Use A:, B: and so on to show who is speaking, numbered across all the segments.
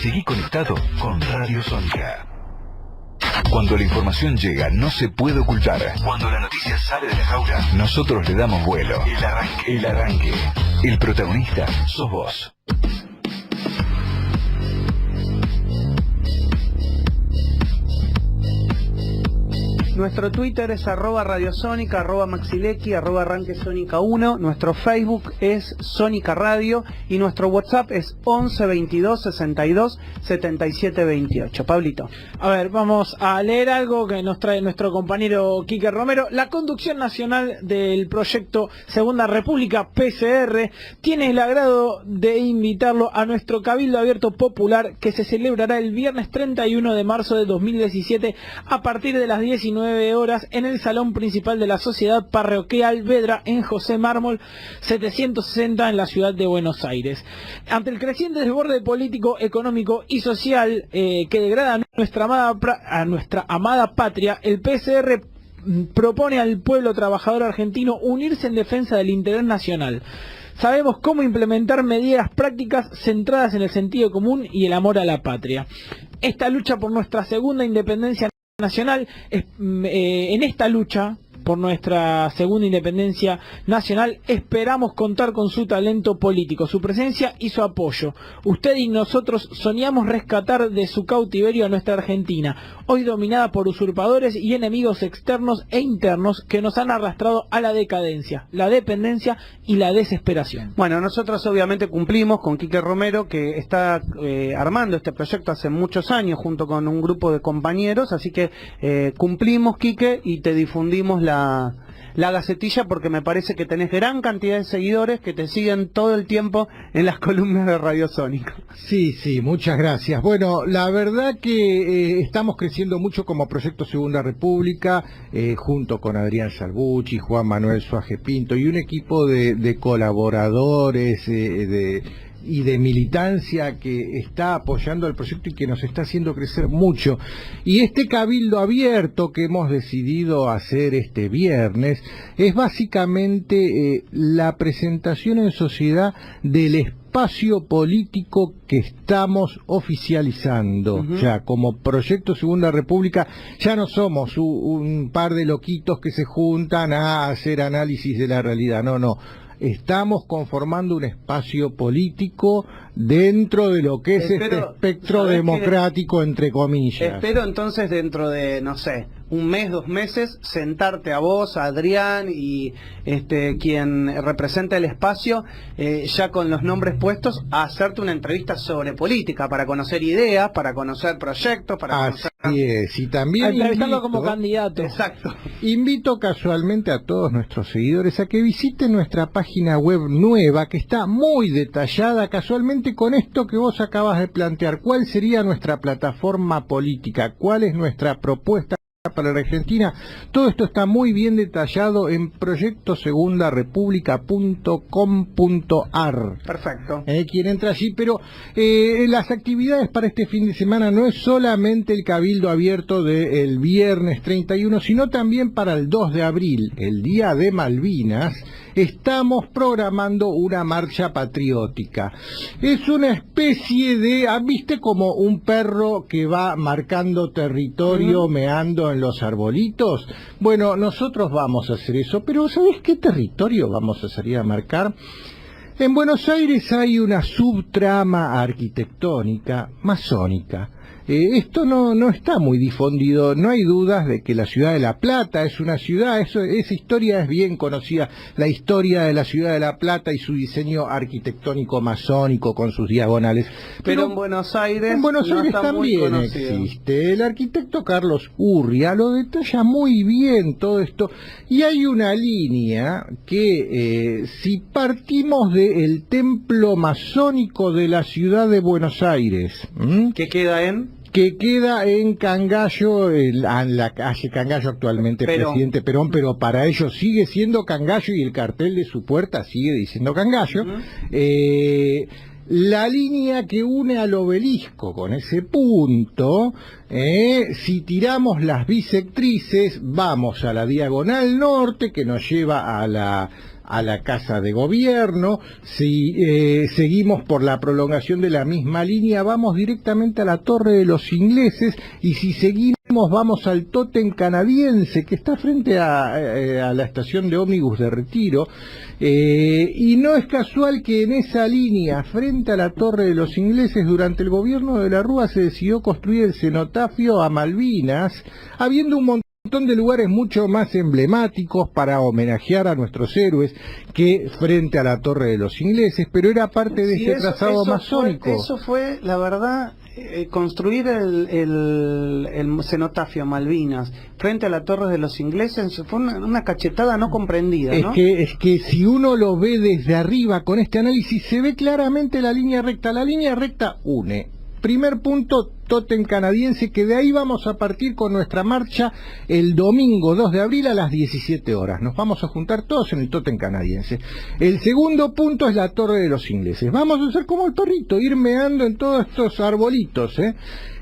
A: Seguí conectado con Radio Sónica. Cuando la información llega, no se puede ocultar. Cuando la noticia sale de la jaula, nosotros le damos vuelo. El arranque. El arranque. El protagonista sos vos.
B: Nuestro Twitter es @radiosónica, @maxilequi, @arranquesónica1. Nuestro Facebook es Sónica Radio y nuestro WhatsApp es 11 22 62 77 28. Pablito.
C: A ver, vamos a leer algo que nos trae nuestro compañero Quique Romero. La conducción nacional del proyecto Segunda República, PCR, tiene el agrado de invitarlo a nuestro Cabildo Abierto Popular que se celebrará el viernes 31 de marzo de 2017 a partir de las 19 horas en el salón principal de la Sociedad Parroquial Vedra en José Mármol 760 en la ciudad de Buenos Aires. Ante el creciente desborde político, económico y social que degrada a nuestra amada patria, el PCR propone al pueblo trabajador argentino unirse en defensa del interés nacional. Sabemos cómo implementar medidas prácticas centradas en el sentido común y el amor a la patria. Esta lucha por nuestra segunda independencia nacional, en esta lucha por nuestra segunda independencia nacional, esperamos contar con su talento político, su presencia y su apoyo. Usted y nosotros soñamos rescatar de su cautiverio a nuestra Argentina, hoy dominada por usurpadores y enemigos externos e internos que nos han arrastrado a la decadencia, la dependencia y la desesperación.
B: Bueno, nosotros obviamente cumplimos con Quique Romero, que está armando este proyecto hace muchos años junto con un grupo de compañeros, así que cumplimos, Quique, y te difundimos la gacetilla porque me parece que tenés gran cantidad de seguidores que te siguen todo el tiempo en las columnas de Radio Sónica.
D: Sí, muchas gracias. Bueno, la verdad que estamos creciendo mucho como Proyecto Segunda República, junto con Adrián Salvucci, Juan Manuel Suaje Pinto y un equipo de colaboradores, y de militancia que está apoyando el proyecto y que nos está haciendo crecer mucho. Y este cabildo abierto que hemos decidido hacer este viernes es básicamente la presentación en sociedad del espacio político que estamos oficializando. Ya como Proyecto Segunda República ya no somos un par de loquitos que se juntan a hacer análisis de la realidad, no. Estamos conformando un espacio político dentro de lo que es este espectro democrático, entre comillas.
B: Espero entonces dentro de, no sé, un mes, 2 meses, sentarte a vos, a Adrián y quien representa el espacio, ya con los nombres puestos, a hacerte una entrevista sobre política, para conocer ideas, para conocer proyectos, para conocer...
D: Así es, y también
C: entrevistarlo como candidato.
B: Exacto.
D: Invito casualmente a todos nuestros seguidores a que visiten nuestra página web nueva, que está muy detallada, casualmente con esto que vos acabas de plantear. ¿Cuál sería nuestra plataforma política? ¿Cuál es nuestra propuesta para la Argentina? Todo esto está muy bien detallado en proyectosegundarepublica.com.ar.
B: Perfecto.
D: Quien entra allí, pero las actividades para este fin de semana no es solamente el cabildo abierto del viernes 31, sino también para el 2 de abril, el Día de Malvinas. Estamos programando una marcha patriótica. Es una especie de, ¿viste como un perro que va marcando territorio, meando en los arbolitos? Bueno, nosotros vamos a hacer eso, pero ¿sabés qué territorio vamos a salir a marcar? En Buenos Aires hay una subtrama arquitectónica masónica. Esto no está muy difundido, no hay dudas de que la ciudad de La Plata es una ciudad, esa historia es bien conocida, la historia de la ciudad de La Plata y su diseño arquitectónico masónico con sus diagonales.
B: Pero en Buenos Aires
D: también existe. El arquitecto Carlos Urria lo detalla muy bien todo esto, y hay una línea que si partimos del templo masónico de la ciudad de Buenos Aires,
B: ¿qué queda en?
D: Que queda en Cangallo, en la calle Cangallo actualmente Presidente Perón, pero para ellos sigue siendo Cangallo y el cartel de su puerta sigue diciendo Cangallo. La línea que une al obelisco con ese punto, si tiramos las bisectrices, vamos a la diagonal norte que nos lleva a a la Casa de Gobierno. Si seguimos por la prolongación de la misma línea, vamos directamente a la Torre de los Ingleses, y si seguimos vamos al tótem canadiense que está frente a la estación de ómnibus de Retiro, y no es casual que en esa línea, frente a la Torre de los Ingleses, durante el gobierno de la Rúa se decidió construir el cenotafio a Malvinas, habiendo un montón de lugares mucho más emblemáticos para homenajear a nuestros héroes que frente a la Torre de los Ingleses, pero era parte de ese trazado masónico.
B: Eso fue, la verdad, construir el cenotafio a Malvinas frente a la Torre de los Ingleses fue una cachetada no comprendida, ¿no?
D: Es que si uno lo ve desde arriba con este análisis, se ve claramente la línea recta. La línea recta une. Primer punto, tótem canadiense, que de ahí vamos a partir con nuestra marcha el domingo 2 de abril a las 17 horas. Nos vamos a juntar todos en el tótem canadiense. El segundo punto es la Torre de los Ingleses. Vamos a hacer como el perrito, ir meando en todos estos arbolitos, ¿eh?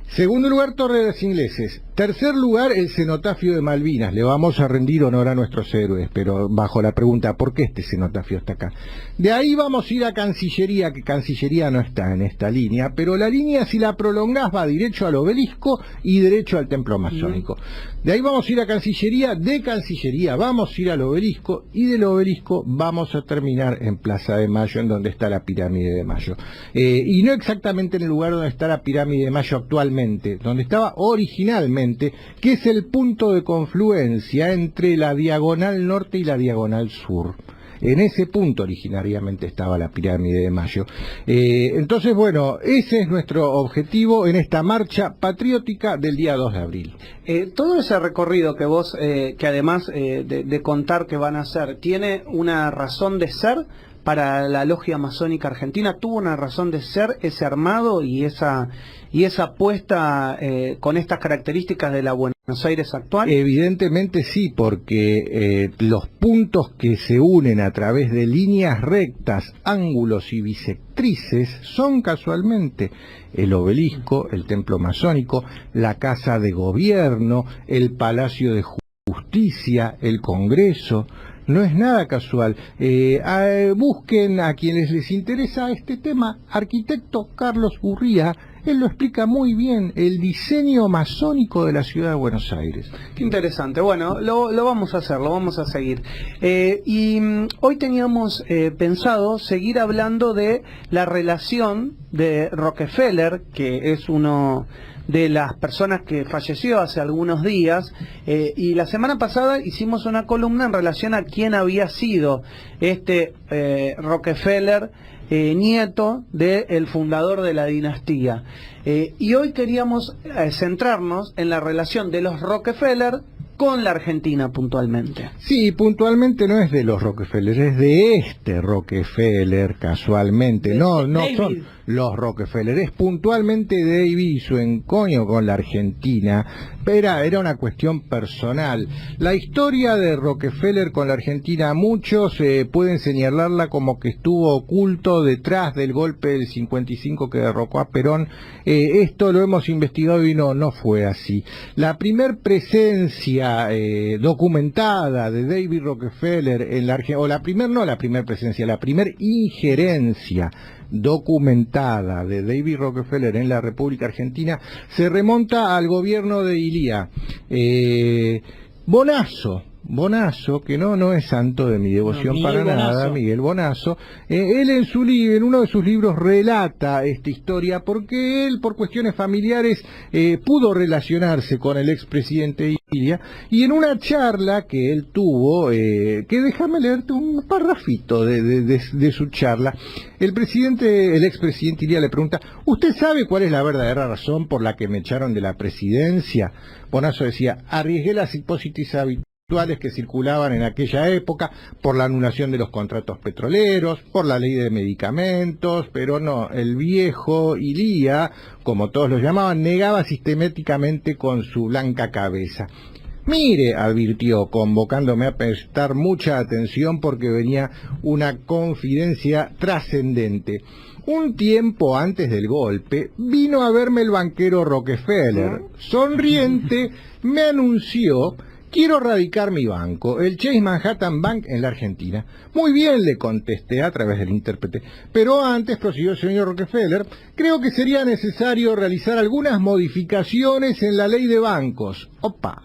D: Segundo lugar, Torre de los Ingleses. Tercer lugar, el cenotafio de Malvinas. Le vamos a rendir honor a nuestros héroes, pero bajo la pregunta, ¿por qué este cenotafio está acá? De ahí vamos a ir a Cancillería, que Cancillería no está en esta línea, pero la línea, si la prolongás, va derecho al obelisco y derecho al templo masónico. De ahí vamos a ir a Cancillería, de Cancillería vamos a ir al obelisco, y del obelisco vamos a terminar en Plaza de Mayo, en donde está la Pirámide de Mayo. Y no exactamente en el lugar donde está la Pirámide de Mayo actualmente, donde estaba originalmente, que es el punto de confluencia entre la diagonal norte y la diagonal sur. En ese punto originariamente estaba la Pirámide de Mayo. Entonces, bueno, ese es nuestro objetivo en esta marcha patriótica del día 2 de abril.
B: Todo ese recorrido que vos, que además de contar que van a hacer, ¿tiene una razón de ser para la Logia Masónica Argentina? ¿Tuvo una razón de ser ese armado y esa apuesta con estas características de la Buenos Aires actual?
D: Evidentemente sí, porque los puntos que se unen a través de líneas rectas, ángulos y bisectrices son casualmente el obelisco, el templo masónico, la Casa de Gobierno, el Palacio de Justicia, el Congreso. No es nada casual. Busquen a quienes les interesa este tema, arquitecto Carlos Urría. Él lo explica muy bien, el diseño masónico de la ciudad de Buenos Aires.
B: Qué interesante. Bueno, lo vamos a hacer, lo vamos a seguir. Hoy teníamos pensado seguir hablando de la relación de Rockefeller, que es uno de las personas que falleció hace algunos días, y la semana pasada hicimos una columna en relación a quién había sido este Rockefeller, nieto del fundador de la dinastía. Y hoy queríamos centrarnos en la relación de los Rockefeller con la Argentina puntualmente.
D: Sí, puntualmente no es de los Rockefeller, es de este Rockefeller, casualmente. No son los Rockefeller, es puntualmente David y su encoño con la Argentina. Era una cuestión personal. La historia de Rockefeller con la Argentina, muchos pueden señalarla como que estuvo oculto detrás del golpe del 55 que derrocó a Perón. Esto lo hemos investigado y no fue así. La primer presencia documentada de David Rockefeller en la Argentina, la primer injerencia documentada de David Rockefeller en la República Argentina se remonta al gobierno de Ilía. Bonazo, que no es santo de mi devoción para nada, Miguel Bonazo, él en uno de sus libros relata esta historia porque él, por cuestiones familiares, pudo relacionarse con el expresidente Ilía, y en una charla que él tuvo, que déjame leerte un parrafito de su charla, el expresidente Ilía le pregunta: ¿usted sabe cuál es la verdadera razón por la que me echaron de la presidencia? Bonazo decía: arriesgué las hipótesis habituales que circulaban en aquella época, por la anulación de los contratos petroleros, por la ley de medicamentos, pero no, el viejo Ilía, como todos lo llamaban, negaba sistemáticamente con su blanca cabeza. Mire, advirtió, convocándome a prestar mucha atención porque venía una confidencia trascendente. Un tiempo antes del golpe, vino a verme el banquero Rockefeller. Sonriente, me anunció quiero radicar mi banco, el Chase Manhattan Bank en la Argentina. Muy bien, le contesté a través del intérprete, pero antes, prosiguió el señor Rockefeller, creo que sería necesario realizar algunas modificaciones en la ley de bancos. Opa.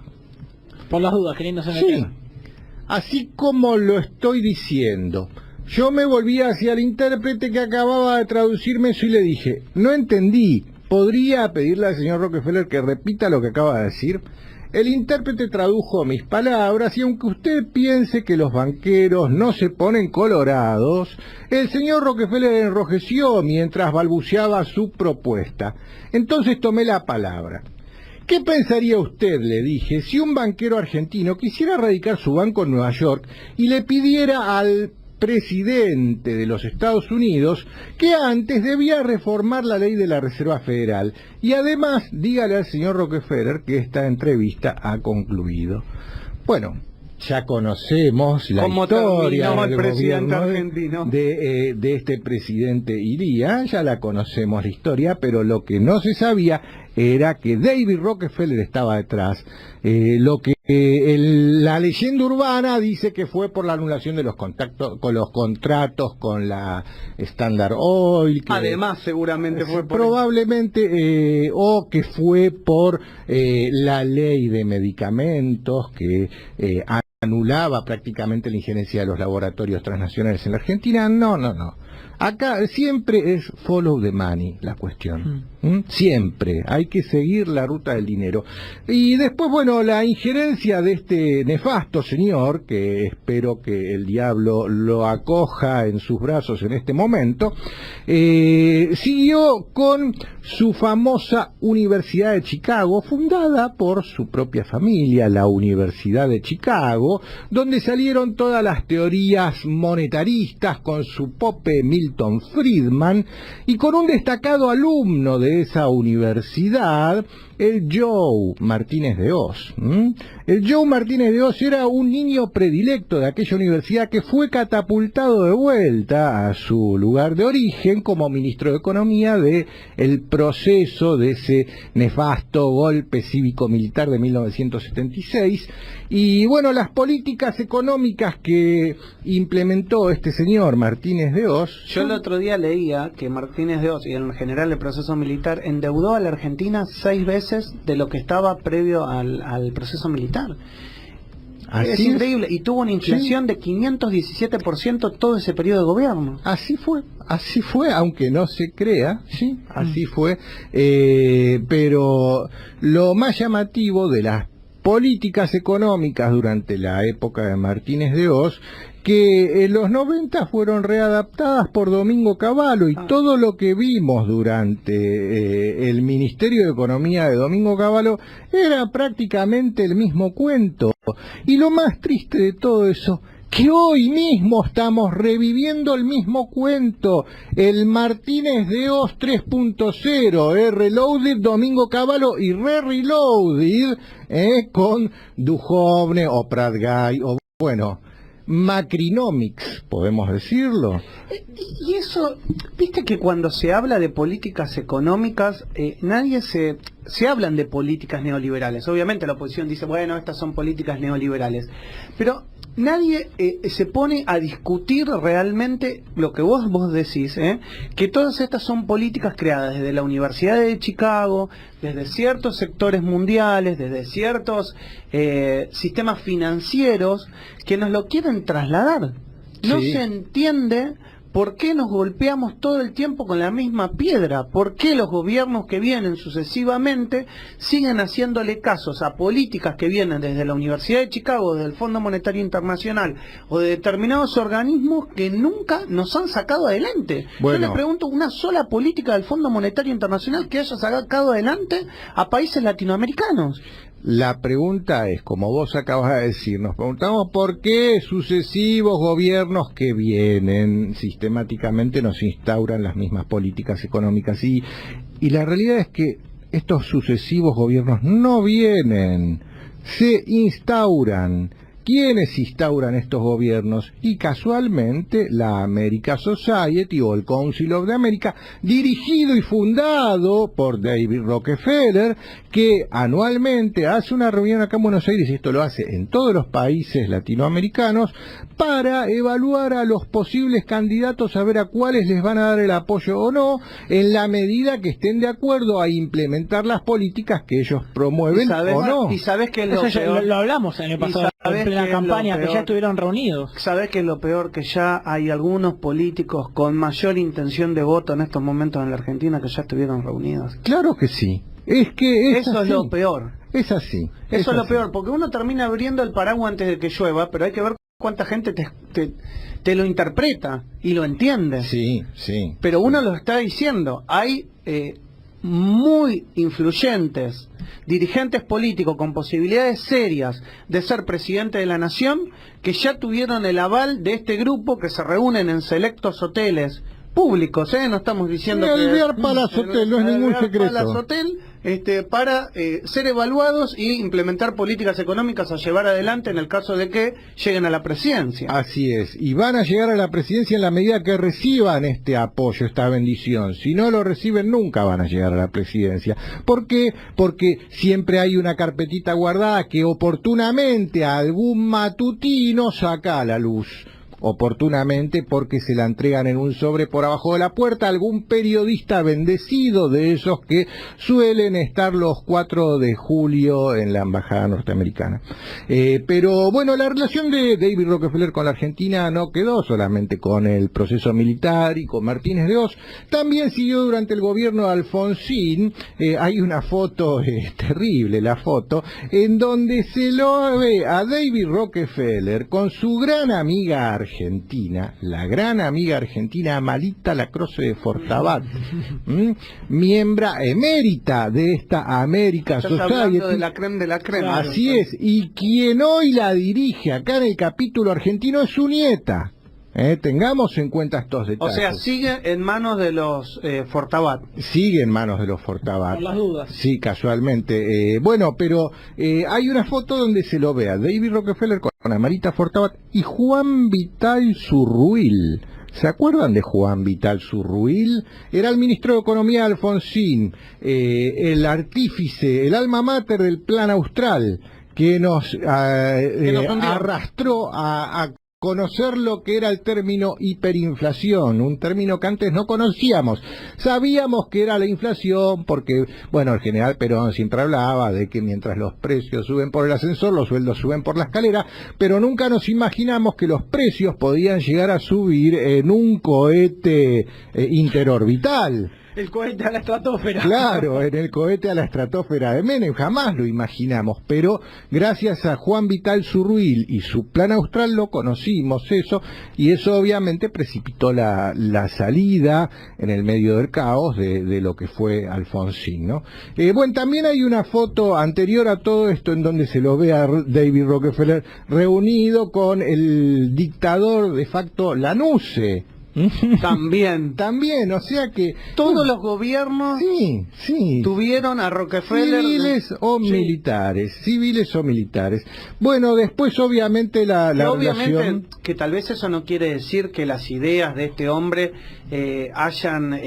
C: Por las dudas, queriendo se
D: Sí, así como lo estoy diciendo. Yo me volví hacia el intérprete que acababa de traducirme eso y le dije, no entendí, ¿podría pedirle al señor Rockefeller que repita lo que acaba de decir? El intérprete tradujo mis palabras y aunque usted piense que los banqueros no se ponen colorados, el señor Rockefeller enrojeció mientras balbuceaba su propuesta. Entonces tomé la palabra. ¿Qué pensaría usted, le dije, si un banquero argentino quisiera radicar su banco en Nueva York y le pidiera al presidente de los Estados Unidos que antes debía reformar la ley de la Reserva Federal? Y además, dígale al señor Rockefeller que esta entrevista ha concluido. Bueno, ya conocemos la historia del
B: presidente
D: gobierno
B: argentino
D: de este presidente Iría, ya la conocemos la historia, pero lo que no se sabía era que David Rockefeller estaba detrás. La leyenda urbana dice que fue por la anulación de los contratos con la Standard Oil. Que
B: además seguramente fue por
D: probablemente o que fue por la ley de medicamentos que anulaba prácticamente la injerencia de los laboratorios transnacionales en la Argentina. No. Acá siempre es follow the money la cuestión. Siempre hay que seguir la ruta del dinero. Y después, bueno, la injerencia de este nefasto señor, que espero que el diablo lo acoja en sus brazos en este momento, siguió con su famosa Universidad de Chicago, fundada por su propia familia, la Universidad de Chicago, donde salieron todas las teorías monetaristas con su pope Milton Friedman, y con un destacado alumno de esa universidad, el Joe Martínez de Oz. El Joe Martínez de Oz era un niño predilecto de aquella universidad que fue catapultado de vuelta a su lugar de origen como ministro de Economía de el proceso de ese nefasto golpe cívico-militar de 1976. Y bueno, las políticas económicas que implementó este señor Martínez de Oz...
B: Yo el otro día leía que Martínez de Oz y en general el proceso militar endeudó a la Argentina 6 veces de lo que estaba previo al proceso militar. Es increíble, y tuvo una inflación de 517% todo ese periodo de gobierno.
D: Así fue, aunque no se crea, sí, así fue, pero lo más llamativo de las políticas económicas durante la época de Martínez de Oz, que en los 90 fueron readaptadas por Domingo Cavallo, y todo lo que vimos durante el Ministerio de Economía de Domingo Cavallo era prácticamente el mismo cuento. Y lo más triste de todo eso, que hoy mismo estamos reviviendo el mismo cuento, el Martínez de Oz 3.0, Reloaded, Domingo Cavallo y Reloaded, con Duhovne o Prat-Gay, o bueno, Macrinomics, podemos decirlo.
B: Y eso, viste que cuando se habla de políticas económicas, se hablan de políticas neoliberales. Obviamente la oposición dice, bueno, estas son políticas neoliberales, pero nadie se pone a discutir realmente lo que vos decís, que todas estas son políticas creadas desde la Universidad de Chicago, desde ciertos sectores mundiales, desde ciertos sistemas financieros que nos lo quieren trasladar. No se entiende por qué nos golpeamos todo el tiempo con la misma piedra, por qué los gobiernos que vienen sucesivamente siguen haciéndole casos a políticas que vienen desde la Universidad de Chicago, desde el Fondo Monetario Internacional o de determinados organismos que nunca nos han sacado adelante. Bueno, yo le pregunto, una sola política del Fondo Monetario Internacional que haya sacado adelante a países latinoamericanos.
D: La pregunta es, como vos acabas de decir, nos preguntamos por qué sucesivos gobiernos que vienen sistemáticamente nos instauran las mismas políticas económicas, y la realidad es que estos sucesivos gobiernos no vienen, se instauran. ¿quiénes instauran estos gobiernos? Y casualmente la America Society o el Council of the America, dirigido y fundado por David Rockefeller, que anualmente hace una reunión acá en Buenos Aires, y esto lo hace en todos los países latinoamericanos, para evaluar a los posibles candidatos, a ver a cuáles les van a dar el apoyo o no, en la medida que estén de acuerdo a implementar las políticas que ellos promueven o no.
B: Y sabes que
C: Eso ya lo hablamos en el pasado, en plena campaña, que ya estuvieron reunidos.
B: ¿Sabés qué es lo peor? Que ya hay algunos políticos con mayor intención de voto en estos momentos en la Argentina que ya estuvieron reunidos.
D: Claro que sí. Es que
B: eso
D: así.
B: es lo peor.
D: Es así.
B: Eso es lo peor, porque uno termina abriendo el paraguas antes de que llueva, pero hay que ver cuánta gente te lo interpreta y lo entiende.
D: Sí, sí.
B: Pero uno lo está diciendo. Hay muy influyentes dirigentes políticos con posibilidades serias de ser presidente de la nación que ya tuvieron el aval de este grupo, que se reúnen en selectos hoteles públicos, no estamos diciendo
D: el
B: que
D: Bear Palace Hotel no es ningún secreto.
B: Palace Hotel, para ser evaluados y implementar políticas económicas a llevar adelante en el caso de que lleguen a la presidencia.
D: Así es, y van a llegar a la presidencia en la medida que reciban este apoyo, esta bendición. Si no lo reciben, nunca van a llegar a la presidencia. ¿Por qué? Porque siempre hay una carpetita guardada que oportunamente algún matutino saca a la luz. Oportunamente, porque se la entregan en un sobre por abajo de la puerta a algún periodista bendecido, de esos que suelen estar los 4 de julio en la embajada norteamericana. Pero bueno, la relación de David Rockefeller con la Argentina no quedó solamente con el proceso militar y con Martínez de Oz, también siguió durante el gobierno de Alfonsín. Hay una foto terrible, la foto, en donde se lo ve a David Rockefeller con su gran amiga argentina, la gran amiga argentina Amalita Lacroce de Fortabat, miembro emérita de esta America Society.
B: De la creme de la creme.
D: Así es, y quien hoy la dirige acá en el capítulo argentino es su nieta. Tengamos en cuenta estos detalles.
B: O sea, sigue en manos de los Fortabat.
D: Sigue en manos de los Fortabat.
C: Por las dudas.
D: Sí, casualmente. Bueno, pero hay una foto donde se lo ve a David Rockefeller con Amarita Fortabat y Juan Vital Zurruil. ¿Se acuerdan de Juan Vital Zurruil? Era el ministro de Economía de Alfonsín, el artífice, el alma mater del Plan Austral, que nos arrastró a conocer lo que era el término hiperinflación, un término que antes no conocíamos. Sabíamos que era la inflación porque, bueno, el general Perón siempre hablaba de que mientras los precios suben por el ascensor, los sueldos suben por la escalera, pero nunca nos imaginamos que los precios podían llegar a subir en un cohete interorbital.
C: El cohete a la estratosfera.
D: Claro, en el cohete a la estratosfera de Menem, jamás lo imaginamos, pero gracias a Juan Vital Zurruil y su Plan Austral lo conocimos eso, y eso obviamente precipitó la salida en el medio del caos de lo que fue Alfonsín, ¿no? Bueno, también hay una foto anterior a todo esto en donde se lo ve a David Rockefeller reunido con el dictador de facto Lanusse.
B: También,
D: o sea que
B: todos los gobiernos tuvieron a Rockefeller
D: civiles o militares. Bueno, después obviamente la relación,
B: que tal vez eso no quiere decir que las ideas de este hombre hayan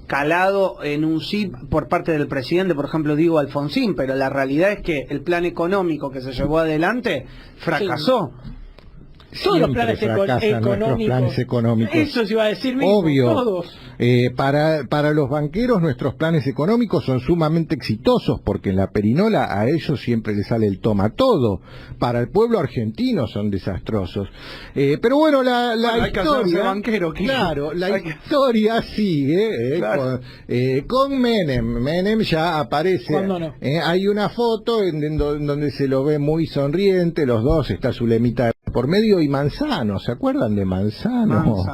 B: calado en un sí por parte del presidente, por ejemplo, digo Alfonsín, pero la realidad es que el plan económico que se llevó adelante fracasó.
C: Todos los planes
D: planes económicos.
C: Eso se iba a decir mismo,
D: obvio.
C: Todos.
D: Para los banqueros nuestros planes económicos son sumamente exitosos porque en la perinola a ellos siempre les sale el toma todo. Para el pueblo argentino son desastrosos. Pero bueno, la historia,
B: banquero,
D: claro, la historia sigue
B: claro.
D: Con Menem. Menem ya aparece.
C: ¿Cuándo no?
D: Hay una foto en donde se lo ve muy sonriente, los dos, está Zulemita por medio y Manzano, ¿se acuerdan de Manzano?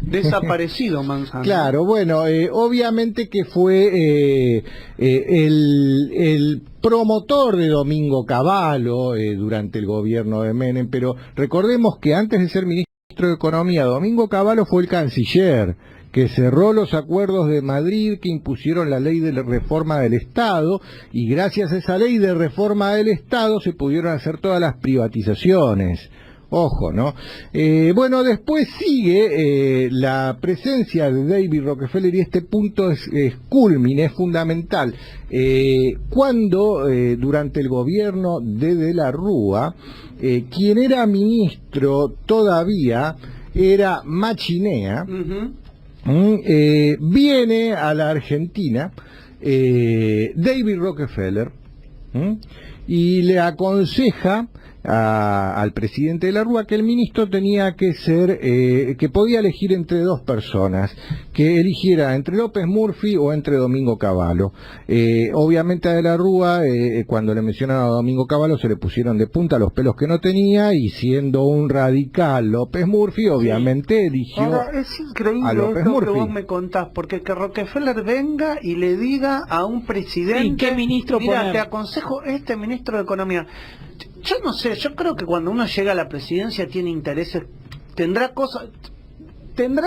B: Desaparecido Manzano.
D: Claro, bueno, obviamente que fue el promotor de Domingo Cavallo durante el gobierno de Menem, pero recordemos que antes de ser ministro de Economía, Domingo Cavallo fue el canciller, que cerró los acuerdos de Madrid que impusieron la ley de la reforma del Estado, y gracias a esa ley de reforma del Estado se pudieron hacer todas las privatizaciones. Ojo, ¿no? Bueno, después sigue la presencia de David Rockefeller, y este punto es culmine, es fundamental. Cuando durante el gobierno de la Rúa, quien era ministro todavía era Machinea, viene a la Argentina David Rockefeller y le aconseja al presidente de la Rúa que el ministro tenía que ser, que podía elegir entre dos personas, que eligiera entre López Murphy o entre Domingo Cavallo. Obviamente a de la Rúa, cuando le mencionaron a Domingo Cavallo, se le pusieron de punta los pelos que no tenía, y siendo un radical López Murphy, obviamente eligió
B: Ahora, es increíble
D: a López
B: esto
D: Murphy.
B: que vos me contás, porque que Rockefeller venga y le diga a un presidente,
C: ¿qué ministro
B: mira,
C: poner?
B: te aconsejo este ministro de Economía. Yo no sé, yo creo que cuando uno llega a la presidencia tiene intereses, tendrá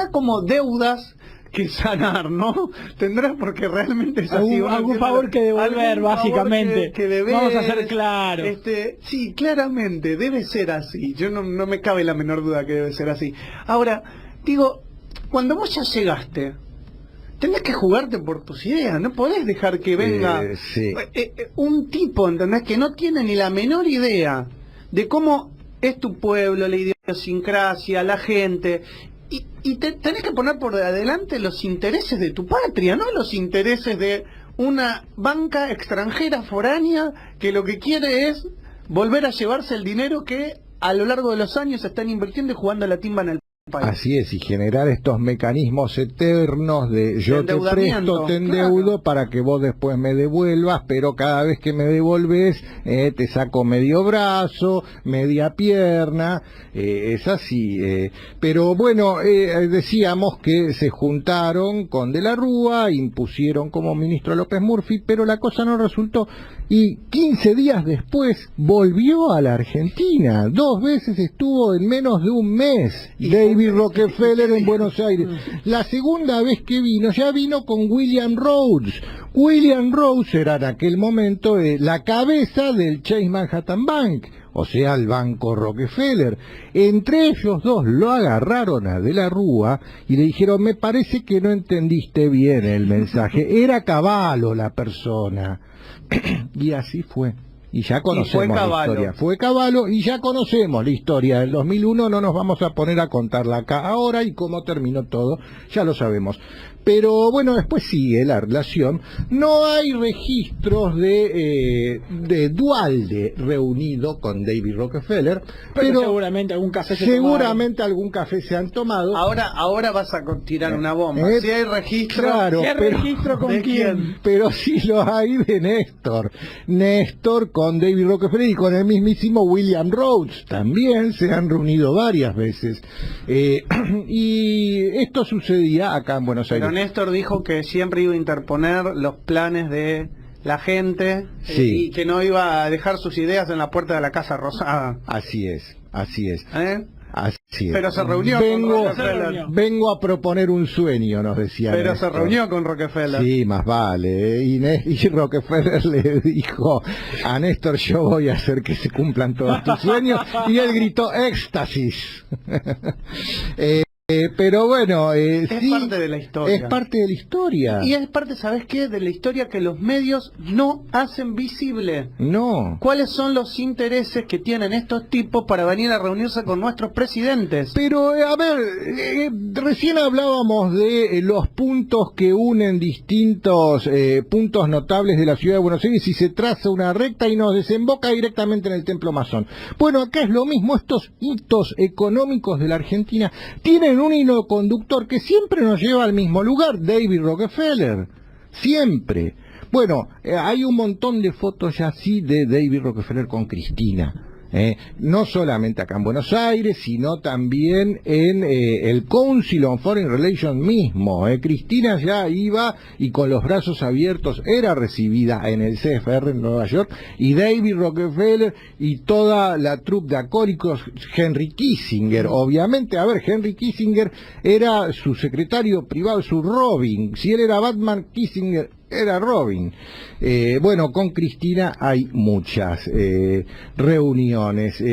B: como deudas que sanar, ¿no? Tendrá, porque realmente es así.
C: Algún favor que devolver,
B: algún
C: básicamente.
B: favor que deber,
C: Vamos a ser claros.
B: Sí, claramente, debe ser así. Yo no me cabe la menor duda que debe ser así. Ahora, digo, cuando vos ya llegaste, tenés que jugarte por tus ideas, no podés dejar que venga
D: sí.
B: un tipo, ¿entendés? Que no tiene ni la menor idea de cómo es tu pueblo, la idiosincrasia, la gente, y tenés que poner por adelante los intereses de tu patria, no los intereses de una banca extranjera foránea que lo que quiere es volver a llevarse el dinero que a lo largo de los años están invirtiendo y jugando a la timba en el país.
D: Así es, y generar estos mecanismos eternos de yo te presto, te endeudo, claro, para que vos después me devuelvas, pero cada vez que me devolves te saco medio brazo, media pierna, es así. Pero bueno, decíamos que se juntaron con De la Rúa, impusieron como ministro a López Murphy, pero la cosa no resultó, y 15 días después volvió a la Argentina. 2 veces estuvo en menos de un mes David Rockefeller en Buenos Aires. La segunda vez que vino, ya vino con William Rhodes. William Rhodes era en aquel momento la cabeza del Chase Manhattan Bank, o sea, el banco Rockefeller. Entre ellos dos lo agarraron a De la Rúa y le dijeron: me parece que no entendiste bien el mensaje, era Cavallo la persona. Y así fue. Y ya conocemos la historia. Fue Cavallo, y ya conocemos la historia del 2001, no nos vamos a poner a contarla acá ahora, y cómo terminó todo, ya lo sabemos. Pero bueno, después sigue la relación. No hay registros de Duhalde reunido con David Rockefeller, pero
C: seguramente algún café
D: algún café se han tomado.
B: Ahora vas a tirar una bomba. Si hay registro,
D: claro,
C: ¿si hay registro con quién?
D: Pero sí lo hay de Néstor con David Rockefeller y con el mismísimo William Rhodes. También se han reunido varias veces. Y esto sucedía acá en Buenos Aires.
B: Pero Néstor dijo que siempre iba a interponer los planes de la gente,
D: sí,
B: y que no iba a dejar sus ideas en la puerta de la Casa Rosada.
D: Así es. Así es.
B: Pero se reunió con Rockefeller.
D: Vengo a proponer un sueño, nos decía.
B: Pero
D: Néstor.
B: se reunió con Rockefeller.
D: Sí, más vale. Y Rockefeller le dijo a Néstor: yo voy a hacer que se cumplan todos tus sueños. Y él gritó: éxtasis. Pero bueno,
B: es
D: sí,
B: parte de la historia.
D: Es parte de la historia.
B: Y es parte, ¿sabes qué? De la historia que los medios no hacen visible.
D: No.
B: ¿Cuáles son los intereses que tienen estos tipos para venir a reunirse con nuestros presidentes?
D: Pero, a ver, recién hablábamos de los puntos que unen distintos puntos notables de la ciudad de Buenos Aires, y se traza una recta y nos desemboca directamente en el Templo Masón. Bueno, acá es lo mismo. Estos hitos económicos de la Argentina tienen un hilo conductor que siempre nos lleva al mismo lugar: David Rockefeller. Siempre. Bueno, hay un montón de fotos ya así de David Rockefeller con Cristina. no solamente acá en Buenos Aires, sino también en el Council on Foreign Relations mismo. Cristina ya iba y con los brazos abiertos era recibida en el CFR en Nueva York, y David Rockefeller y toda la troupe de acólicos, Henry Kissinger, obviamente. A ver, Henry Kissinger era su secretario privado, su Robin. Si él era Batman, Kissinger era Robin. Bueno, con Cristina hay muchas reuniones.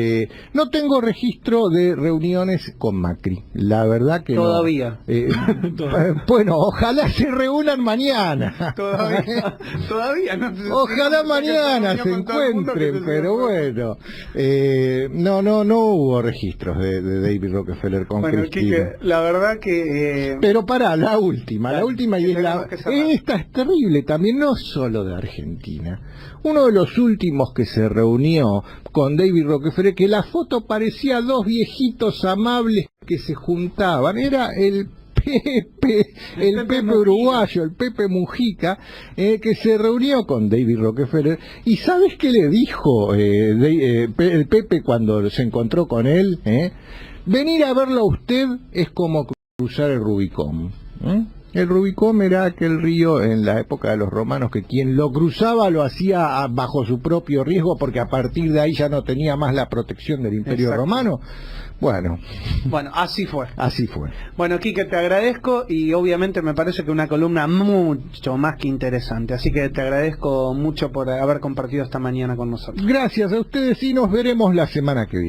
D: No tengo registro de reuniones con Macri, la verdad que
B: todavía.
D: No. Bueno, ojalá se reúnan mañana.
B: Todavía no.
D: Ojalá mañana se encuentren, pero bueno. No hubo registros de David Rockefeller con Cristina.
B: Quique, la verdad que...
D: Pero para la última y esta es terrible también, no solo de Argentina. Uno de los últimos que se reunió con David Rockefeller, que la foto parecía dos viejitos amables que se juntaban, era el Pepe uruguayo, el Pepe Mujica, que se reunió con David Rockefeller. ¿Y sabes qué le dijo el Pepe cuando se encontró con él? Venir a verlo a usted es como cruzar el Rubicón. El Rubicón era aquel río en la época de los romanos que quien lo cruzaba lo hacía bajo su propio riesgo, porque a partir de ahí ya no tenía más la protección del Imperio Romano. Bueno,
B: así fue.
D: Así fue.
B: Bueno, Quique, te agradezco, y obviamente me parece que una columna mucho más que interesante, así que te agradezco mucho por haber compartido esta mañana con nosotros.
D: Gracias a ustedes y nos veremos la semana que viene.